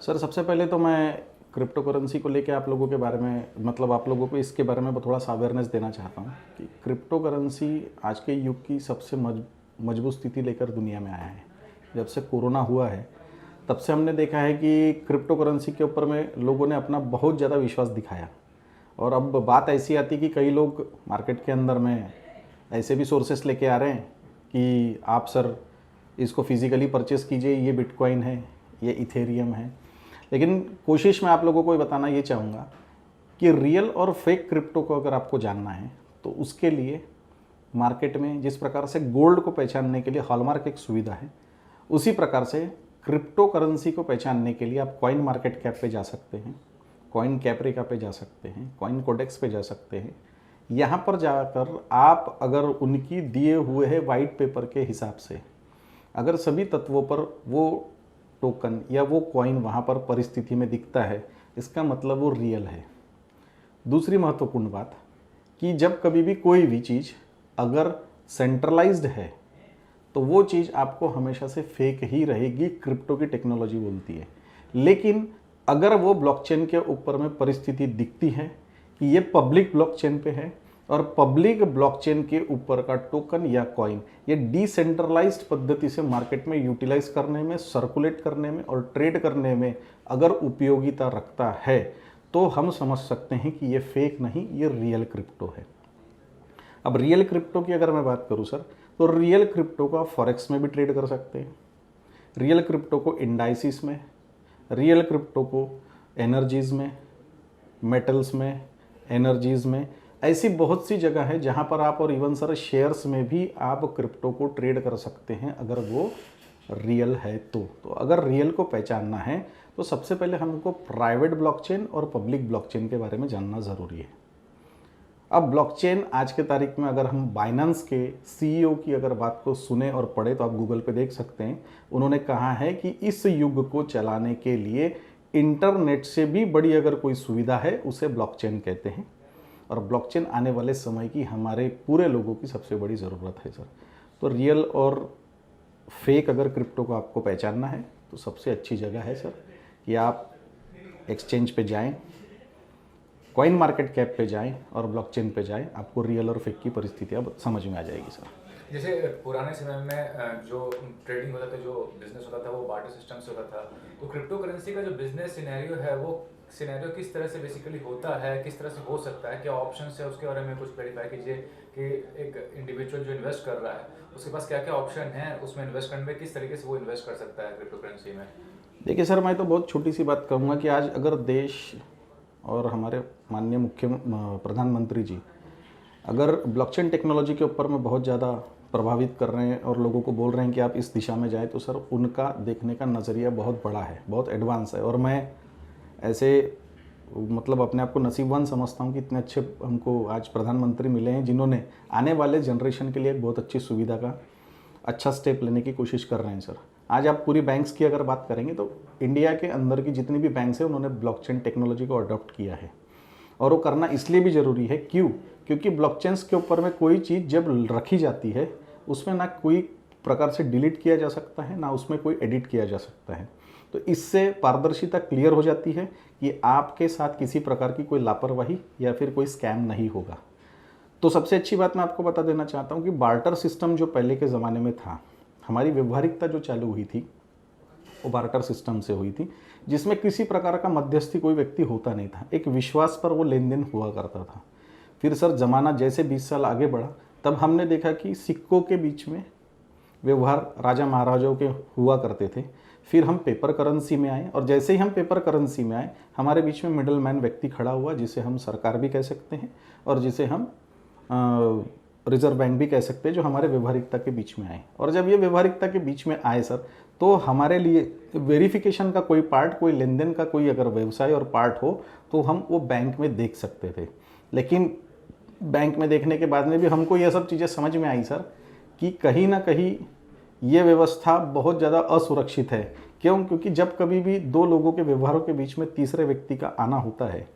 Sir सबसे पहले तो मैं क्रिप्टो करेंसी को लेके आप लोगों के बारे में मतलब आप लोगों को इसके बारे में थोड़ा सा अवेयरनेस देना चाहता हूँ कि क्रिप्टो करेंसी आज के युग की सबसे मजबूत स्थिति लेकर दुनिया में आया है। जब से कोरोना हुआ है तब से हमने देखा है कि क्रिप्टो करेंसी के ऊपर में लोगों ने अपना बहुत ज़्यादा विश्वास दिखाया। और अब बात ऐसी आती कि कई लोग मार्केट के अंदर में ऐसे भी सोर्सेस लेके आ रहे हैं कि आप सर इसको फिज़िकली परचेस कीजिए, ये बिटकॉइन है, ये इथेरियम है। लेकिन कोशिश मैं आप लोगों को ये बताना ये चाहूँगा कि रियल और फेक क्रिप्टो को अगर आपको जानना है तो उसके लिए मार्केट में जिस प्रकार से गोल्ड को पहचानने के लिए हॉलमार्क एक सुविधा है, उसी प्रकार से क्रिप्टो करेंसी को पहचानने के लिए आप कॉइन मार्केट कैप पे जा सकते हैं, कॉइन कैप्रिका पे जा सकते हैं, कॉइन कोडेक्स पे जा सकते हैं। यहाँ पर जाकर आप अगर उनकी दिए हुए है वाइट पेपर के हिसाब से अगर सभी तत्वों पर वो टोकन या वो कॉइन वहाँ पर परिस्थिति में दिखता है, इसका मतलब वो रियल है। दूसरी महत्वपूर्ण बात कि जब कभी भी कोई भी चीज़ अगर सेंट्रलाइज्ड है तो वो चीज़ आपको हमेशा से फेक ही रहेगी, क्रिप्टो की टेक्नोलॉजी बोलती है। लेकिन अगर वो ब्लॉकचेन के ऊपर में परिस्थिति दिखती है कि ये पब्लिक ब्लॉकचेन पे है और पब्लिक ब्लॉकचेन के ऊपर का टोकन या कॉइन ये डिसेंट्रलाइज्ड पद्धति से मार्केट में यूटिलाइज करने में, सर्कुलेट करने में और ट्रेड करने में अगर उपयोगिता रखता है तो हम समझ सकते हैं कि ये फेक नहीं, ये रियल क्रिप्टो है। अब रियल क्रिप्टो की अगर मैं बात करूं सर, तो रियल क्रिप्टो को आप फॉरेक्स में भी ट्रेड कर सकते हैं, रियल क्रिप्टो को इंडाइसिस में, रियल क्रिप्टो को एनर्जीज़ में, मेटल्स में, एनर्जीज़ में, ऐसी बहुत सी जगह है जहां पर आप और इवन सर शेयर्स में भी आप क्रिप्टो को ट्रेड कर सकते हैं अगर वो रियल है तो अगर रियल को पहचानना है तो सबसे पहले हमको प्राइवेट ब्लॉकचेन और पब्लिक ब्लॉकचेन के बारे में जानना ज़रूरी है। अब ब्लॉकचेन आज के तारीख में अगर हम बाइनेंस के सीईओ की अगर बात को सुने और पढ़े तो आप गूगल पे देख सकते हैं, उन्होंने कहा है कि इस युग को चलाने के लिए इंटरनेट से भी बड़ी अगर कोई सुविधा है उसे ब्लॉकचेन कहते हैं। और ब्लॉकचेन आने वाले समय की हमारे पूरे लोगों की सबसे बड़ी ज़रूरत है सर। तो रियल और फेक अगर क्रिप्टो को आपको पहचानना है तो सबसे अच्छी जगह है सर कि आप एक्सचेंज पे जाएं, कॉइन मार्केट कैप पे जाएं और ब्लॉकचेन पे जाएं, आपको रियल और फेक की परिस्थितियाँ समझ में आ जाएगी सर। जैसे पुराने समय में जो ट्रेडिंग होता था, जो बिजनेस होता था वो बार्टर सिस्टम से होता था, तो क्रिप्टो करेंसी का जो बिजनेस सिनेरियो है वो सिनेरियो किस तरह से बेसिकली होता है, किस तरह से हो सकता है, क्या ऑप्शन है उसके बारे में कुछ क्लैरिफाई कीजिए कि एक इंडिविजुअल जो इन्वेस्ट कर रहा है उसके पास क्या क्या ऑप्शन है, उसमें इन्वेस्ट करने में किस तरीके से वो इन्वेस्ट कर सकता है क्रिप्टो करेंसी में। देखिए सर, मैं तो बहुत छोटी सी बात कहूँगा कि आज अगर देश और हमारे माननीय प्रधानमंत्री जी अगर ब्लॉकचेन टेक्नोलॉजी के ऊपर में बहुत ज़्यादा प्रभावित कर रहे हैं और लोगों को बोल रहे हैं कि आप इस दिशा में जाएं, तो सर उनका देखने का नज़रिया बहुत बड़ा है, बहुत एडवांस है। और मैं ऐसे मतलब अपने आप को नसीबवान समझता हूं कि इतने अच्छे हमको आज प्रधानमंत्री मिले हैं जिन्होंने आने वाले जनरेशन के लिए एक बहुत अच्छी सुविधा का अच्छा स्टेप लेने की कोशिश कर रहे हैं सर। आज आप पूरी बैंक्स की अगर बात करेंगे तो इंडिया के अंदर की जितनी भी बैंक्स हैं उन्होंने ब्लॉकचेन टेक्नोलॉजी को अडॉप्ट किया है। और वो करना इसलिए भी ज़रूरी है, क्योंकि ब्लॉकचेन्स के ऊपर में कोई चीज़ जब रखी जाती है उसमें ना कोई प्रकार से डिलीट किया जा सकता है, ना उसमें कोई एडिट किया जा सकता है। तो इससे पारदर्शिता क्लियर हो जाती है कि आपके साथ किसी प्रकार की कोई लापरवाही या फिर कोई स्कैम नहीं होगा। तो सबसे अच्छी बात मैं आपको बता देना चाहता हूँ कि बार्टर सिस्टम जो पहले के ज़माने में था, हमारी व्यवहारिकता जो चालू हुई थी वो बार्टर सिस्टम से हुई थी, जिसमें किसी प्रकार का मध्यस्थी कोई व्यक्ति होता नहीं था, एक विश्वास पर वो लेन देन हुआ करता था। फिर सर ज़माना जैसे 20 साल आगे बढ़ा तब हमने देखा कि सिक्कों के बीच में व्यवहार राजा महाराजाओं के हुआ करते थे। फिर हम पेपर करेंसी में आए और जैसे ही हम पेपर करेंसी में आए हमारे बीच में मिडल मैन व्यक्ति खड़ा हुआ, जिसे हम सरकार भी कह सकते हैं और जिसे हम रिजर्व बैंक भी कह सकते हैं, जो हमारे व्यवहारिकता के बीच में आए। और जब ये व्यवहारिकता के बीच में आए सर, तो हमारे लिए वेरिफिकेशन का कोई पार्ट, कोई लेन देन का कोई अगर व्यवसाय और पार्ट हो तो हम वो बैंक में देख सकते थे। लेकिन बैंक में देखने के बाद में भी हमको ये सब चीज़ें समझ में आई सर कि कहीं ना कहीं ये व्यवस्था बहुत ज़्यादा असुरक्षित है। क्यों? क्योंकि जब कभी भी दो लोगों के व्यवहारों के बीच में तीसरे व्यक्ति का आना होता है,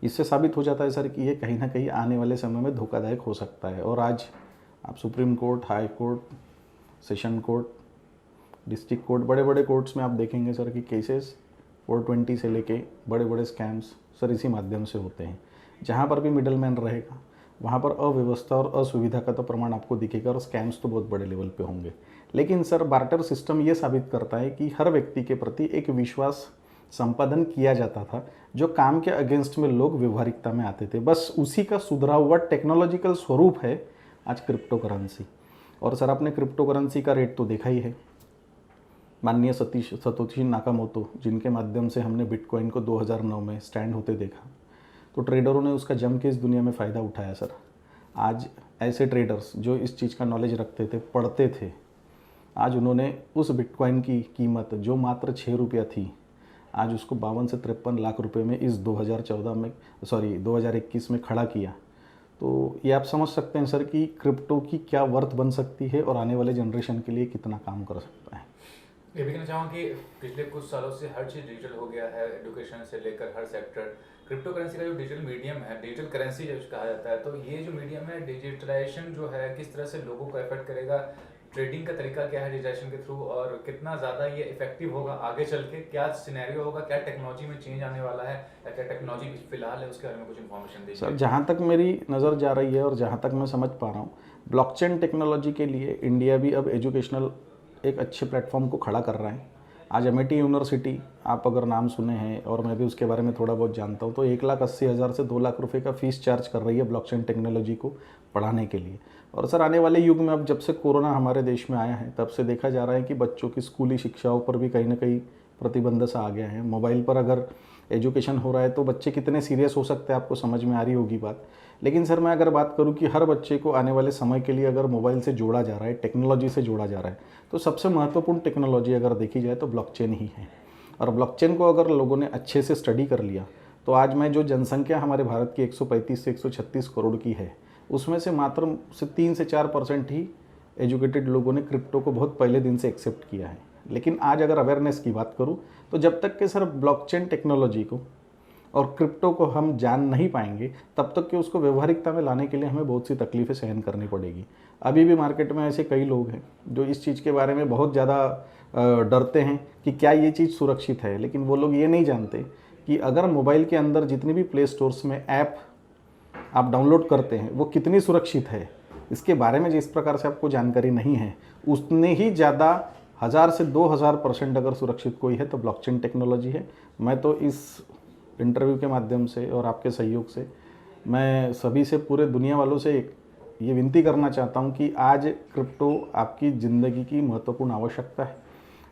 इससे साबित हो जाता है सर कि ये कहीं ना कहीं आने वाले समय में धोखादायक हो सकता है। और आज आप supreme court, high court, session court, district court, बड़े बड़े कोर्ट्स में आप देखेंगे सर कि केसेस 420 से लेके बड़े बड़े स्कैम्स सर इसी माध्यम से होते हैं। जहाँ पर भी मिडल मैन रहेगा वहाँ पर अव्यवस्था और असुविधा का तो प्रमाण आपको दिखेगा और स्कैम्स तो बहुत बड़े लेवल पे होंगे। लेकिन सर बार्टर सिस्टम ये साबित करता है कि हर व्यक्ति के प्रति एक विश्वास संपादन किया जाता था, जो काम के अगेंस्ट में लोग व्यवहारिकता में आते थे। बस उसी का सुधरा हुआ टेक्नोलॉजिकल स्वरूप है आज क्रिप्टो करेंसी। और सर आपने क्रिप्टो करेंसी का रेट तो देखा ही है। माननीय सतोशी नाकामोतो जिनके माध्यम से हमने बिटकॉइन को 2009 में स्टैंड होते देखा, तो ट्रेडरों ने उसका जम के इस दुनिया में फ़ायदा उठाया सर। आज ऐसे ट्रेडर्स जो इस चीज़ का नॉलेज रखते थे, पढ़ते थे, आज उन्होंने उस बिटकॉइन की कीमत जो मात्र 6 रुपया थी, आज उसको 52 से 53 लाख रुपए में इस 2021 में खड़ा किया। तो ये आप समझ सकते हैं सर कि क्रिप्टो की क्या वर्थ बन सकती है और आने वाले जनरेशन के लिए कितना काम कर सकता है। ये भी कहना चाहूँगा कि पिछले कुछ सालों से हर चीज़ डिजिटल हो गया है, एजुकेशन से लेकर हर सेक्टर। क्रिप्टो करेंसी का जो डिजिटल मीडियम है, डिजिटल करेंसी जो कहा जाता है, तो ये जो मीडियम है, डिजिटलाइजेशन जो है, किस तरह से लोगों को इफेक्ट करेगा, ट्रेडिंग का तरीका क्या है डिजिटलाइजेशन के थ्रू, और कितना ज़्यादा ये इफेक्टिव होगा आगे चल के, क्या सिनेरियो होगा, क्या टेक्नोलॉजी में चेंज आने वाला है, या क्या टेक्नोलॉजी फिलहाल है, उसके बारे में कुछ इन्फॉर्मेशन दीजिए। सर जहाँ तक मेरी नज़र जा रही है और जहाँ तक मैं समझ पा रहा हूँ, ब्लॉकचेन टेक्नोलॉजी के लिए इंडिया भी अब एजुकेशनल एक अच्छे प्लेटफॉर्म को खड़ा कर रहा है। आज एमआईटी यूनिवर्सिटी आप अगर नाम सुने हैं और मैं भी उसके बारे में थोड़ा बहुत जानता हूँ, तो 1,80,000 से 2 लाख रुपए का फ़ीस चार्ज कर रही है ब्लॉकचेन टेक्नोलॉजी को पढ़ाने के लिए। और सर आने वाले युग में अब जब से कोरोना हमारे देश में आया है, तब से देखा जा रहा है कि बच्चों की स्कूली शिक्षाओं पर भी कहीं ना कहीं प्रतिबंध सा आ गया है। मोबाइल पर अगर एजुकेशन हो रहा है तो बच्चे कितने सीरियस हो सकते हैं आपको समझ में आ रही होगी बात। लेकिन सर मैं अगर बात करूं कि हर बच्चे को आने वाले समय के लिए अगर मोबाइल से जोड़ा जा रहा है, टेक्नोलॉजी से जोड़ा जा रहा है, तो सबसे महत्वपूर्ण टेक्नोलॉजी अगर देखी जाए तो ब्लॉकचेन ही है। और ब्लॉकचेन को अगर लोगों ने अच्छे से स्टडी कर लिया तो आज में जो जनसंख्या हमारे भारत की 135 से 136 करोड़ की है, उसमें से मात्र 3 से 4% ही एजुकेटेड लोगों ने क्रिप्टो को बहुत पहले दिन से एक्सेप्ट किया है। लेकिन आज अगर अवेयरनेस की बात करूं तो जब तक कि सर ब्लॉकचेन टेक्नोलॉजी को और क्रिप्टो को हम जान नहीं पाएंगे, तब तक कि उसको व्यवहारिकता में लाने के लिए हमें बहुत सी तकलीफ़ें सहन करनी पड़ेगी। अभी भी मार्केट में ऐसे कई लोग हैं जो इस चीज़ के बारे में बहुत ज़्यादा डरते हैं कि क्या ये चीज़ सुरक्षित है, लेकिन वो लोग ये नहीं जानते कि अगर मोबाइल के अंदर जितनी भी प्ले स्टोर्स में ऐप आप डाउनलोड करते हैं वो कितनी सुरक्षित है, इसके बारे में जिस प्रकार से आपको जानकारी नहीं है, उतने ही ज़्यादा 1000 से 2000% अगर सुरक्षित कोई है तो ब्लॉकचेन टेक्नोलॉजी है। मैं तो इस इंटरव्यू के माध्यम से और आपके सहयोग से मैं सभी से, पूरे दुनिया वालों से ये विनती करना चाहता हूं कि आज क्रिप्टो आपकी ज़िंदगी की महत्वपूर्ण आवश्यकता है।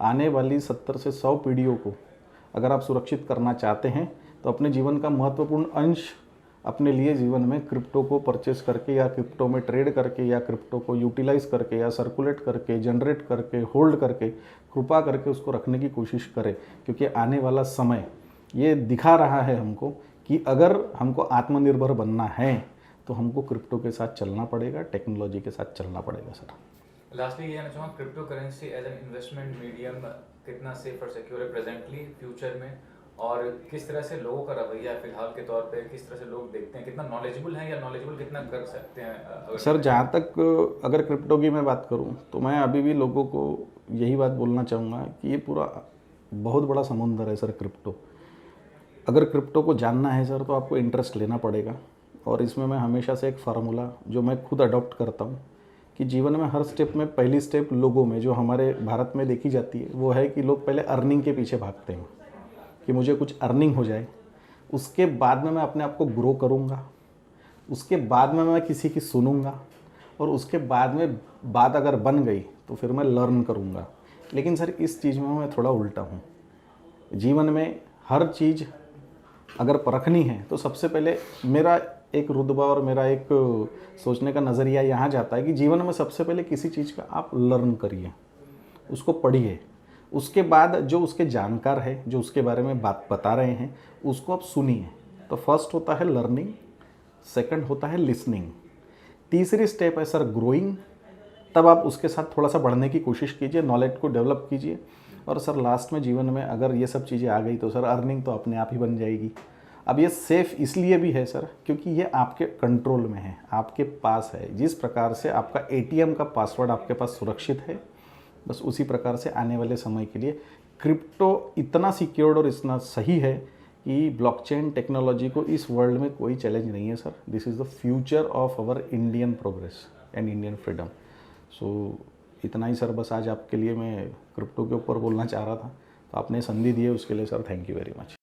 आने वाली 70 से 100 पीढ़ियों को अगर आप सुरक्षित करना चाहते हैं तो अपने जीवन का महत्वपूर्ण अंश अपने लिए जीवन में क्रिप्टो को परचेस करके या क्रिप्टो में ट्रेड करके या क्रिप्टो को यूटिलाइज़ करके या सर्कुलेट करके, जनरेट करके, होल्ड करके, कृपा करके उसको रखने की कोशिश करें। क्योंकि आने वाला समय ये दिखा रहा है हमको कि अगर हमको आत्मनिर्भर बनना है तो हमको क्रिप्टो के साथ चलना पड़ेगा, टेक्नोलॉजी के साथ चलना पड़ेगा सर। लास्टली ये कहना चाहूँगा, cryptocurrency as an investment medium कितना सेफ और सिक्योर है प्रेजेंटली, फ्यूचर में, और किस तरह से लोगों का रवैया फिलहाल के तौर पे, किस तरह से लोग देखते हैं, कितना नॉलेजेबल है या नॉलेजेबल कितना कर सकते हैं? सर जहाँ तक अगर क्रिप्टो की मैं बात करूँ तो मैं अभी भी लोगों को यही बात बोलना चाहूँगा कि ये पूरा बहुत बड़ा समुंदर है सर क्रिप्टो। अगर क्रिप्टो को जानना है सर तो आपको इंटरेस्ट लेना पड़ेगा। और इसमें मैं हमेशा से एक फार्मूला जो मैं खुद अडॉप्ट करता हूँ कि जीवन में हर स्टेप में पहली स्टेप लोगों में जो हमारे भारत में देखी जाती है वो है कि लोग पहले अर्निंग के पीछे भागते हैं कि मुझे कुछ अर्निंग हो जाए, उसके बाद में मैं अपने आप को ग्रो करूँगा, उसके बाद में मैं किसी की सुनूँगा, और उसके बाद में बात अगर बन गई तो फिर मैं लर्न करूँगा। लेकिन सर इस चीज़ में मैं थोड़ा उल्टा हूँ। जीवन में हर चीज़ अगर परखनी है तो सबसे पहले मेरा एक रुतबा और मेरा एक सोचने का नज़रिया यहाँ जाता है कि जीवन में सबसे पहले किसी चीज़ का आप लर्न करिए, उसको पढ़िए, उसके बाद जो उसके जानकार है, जो उसके बारे में बात बता रहे हैं, उसको आप सुनिए। तो फर्स्ट होता है लर्निंग, सेकंड होता है लिसनिंग, तीसरी स्टेप है सर ग्रोइंग। तब आप उसके साथ थोड़ा सा बढ़ने की कोशिश कीजिए, नॉलेज को डेवलप कीजिए, और सर लास्ट में जीवन में अगर ये सब चीज़ें आ गई तो सर अर्निंग तो अपने आप ही बन जाएगी। अब ये सेफ़ इसलिए भी है सर क्योंकि ये आपके कंट्रोल में है, आपके पास है। जिस प्रकार से आपका एटीएम का पासवर्ड आपके पास सुरक्षित है, बस उसी प्रकार से आने वाले समय के लिए क्रिप्टो इतना सिक्योर्ड और इतना सही है कि ब्लॉकचेन टेक्नोलॉजी को इस वर्ल्ड में कोई चैलेंज नहीं है sir. This is the future of our Indian progress and Indian freedom. So इतना ही सर, बस आज आपके लिए मैं क्रिप्टो के ऊपर बोलना चाह रहा था, तो आपने संधि दी है उसके लिए sir thank you very much.